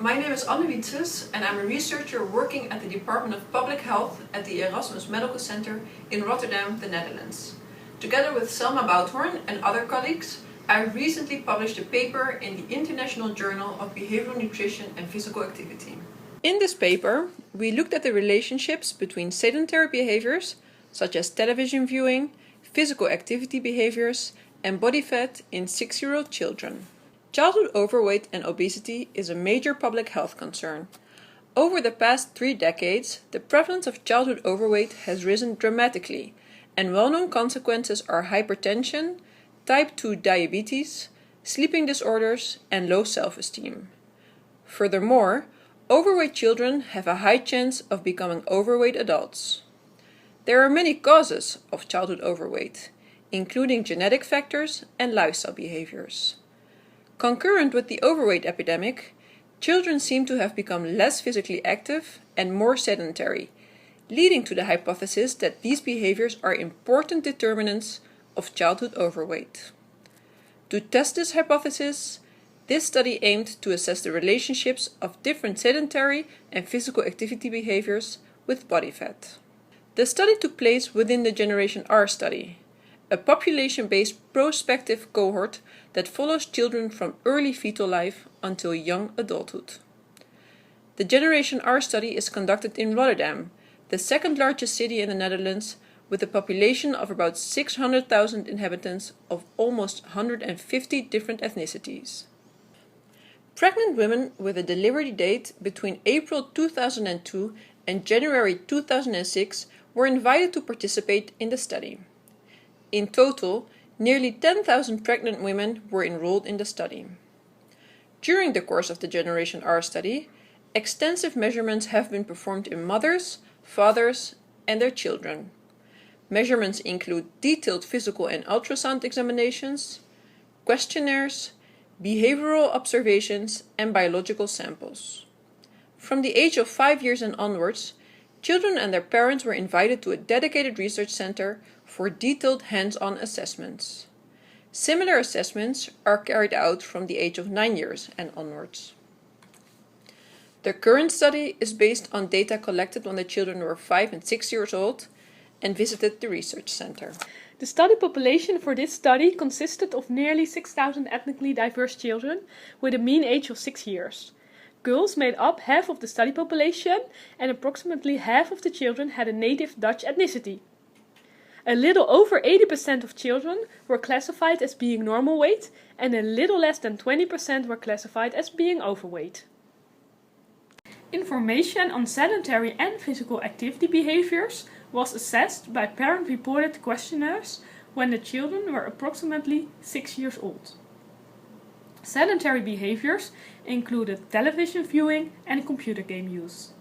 My name is Wijtzes and I'm a researcher working at the Department of Public Health at the Erasmus Medical Center in Rotterdam, the Netherlands. Together with Bouthoorn and other colleagues, I recently published a paper in the International Journal of Behavioral Nutrition and Physical Activity. In this paper, we looked at the relationships between sedentary behaviors, such as television viewing, physical activity behaviors, and body fat in 6-year-old children. Childhood overweight and obesity is a major public health concern. Over the past 3 decades, the prevalence of childhood overweight has risen dramatically, and well-known consequences are hypertension, type 2 diabetes, sleeping disorders, and low self-esteem. Furthermore, overweight children have a high chance of becoming overweight adults. There are many causes of childhood overweight, including genetic factors and lifestyle behaviors. Concurrent with the overweight epidemic, children seem to have become less physically active and more sedentary, leading to the hypothesis that these behaviors are important determinants of childhood overweight. To test this hypothesis, this study aimed to assess the relationships of different sedentary and physical activity behaviors with body fat. The study took place within the Generation R study, a population-based prospective cohort that follows children from early fetal life until young adulthood. The Generation R study is conducted in Rotterdam, the second largest city in the Netherlands, with a population of about 600,000 inhabitants of almost 150 different ethnicities. Pregnant women with a delivery date between April 2002 and January 2006 were invited to participate in the study. In total, nearly 10,000 pregnant women were enrolled in the study. During the course of the Generation R study, extensive measurements have been performed in mothers, fathers, and their children. Measurements include detailed physical and ultrasound examinations, questionnaires, behavioral observations, and biological samples. From the age of 5 years and onwards, children and their parents were invited to a dedicated research center for detailed hands-on assessments. Similar assessments are carried out from the age of 9 years and onwards. The current study is based on data collected when the children were 5 and 6 years old and visited the research center. The study population for this study consisted of nearly 6,000 ethnically diverse children with a mean age of 6 years. Girls made up half of the study population, and approximately half of the children had a native Dutch ethnicity. A little over 80% of children were classified as being normal weight, and a little less than 20% were classified as being overweight. Information on sedentary and physical activity behaviors was assessed by parent-reported questionnaires when the children were approximately 6 years old. Sedentary behaviors included television viewing and computer game use.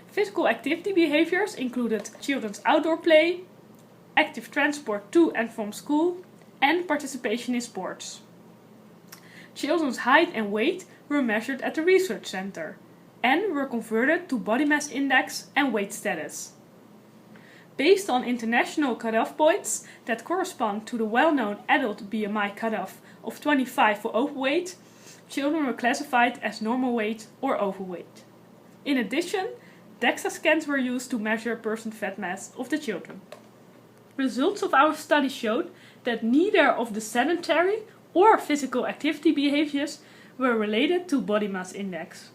Physical activity behaviors included children's outdoor play, active transport to and from school, and participation in sports. Children's height and weight were measured at the research center and were converted to body mass index and weight status. Based on international cutoff points that correspond to the well-known adult BMI cutoff of 25 for overweight, children were classified as normal weight or overweight. In addition, DEXA scans were used to measure percent fat mass of the children. Results of our study showed that neither of the sedentary or physical activity behaviors were related to body mass index.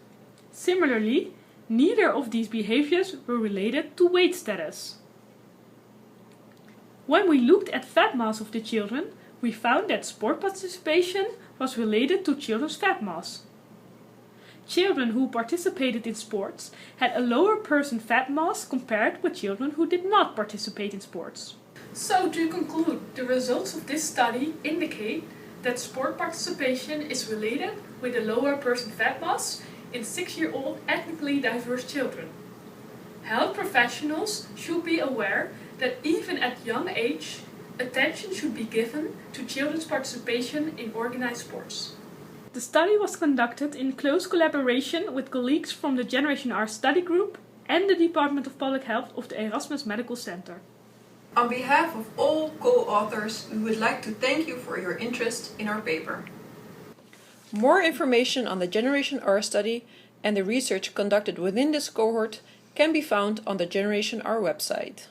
Similarly, neither of these behaviors were related to weight status. When we looked at fat mass of the children, we found that sport participation was related to children's fat mass. Children who participated in sports had a lower percent fat mass compared with children who did not participate in sports. So to conclude, the results of this study indicate that sport participation is related with a lower percent fat mass in 6-year-old ethnically diverse children. Health professionals should be aware that even at young age, attention should be given to children's participation in organized sports. The study was conducted in close collaboration with colleagues from the Generation R study group and the Department of Public Health of the Erasmus Medical Center. On behalf of all co-authors, we would like to thank you for your interest in our paper. More information on the Generation R study and the research conducted within this cohort can be found on the Generation R website.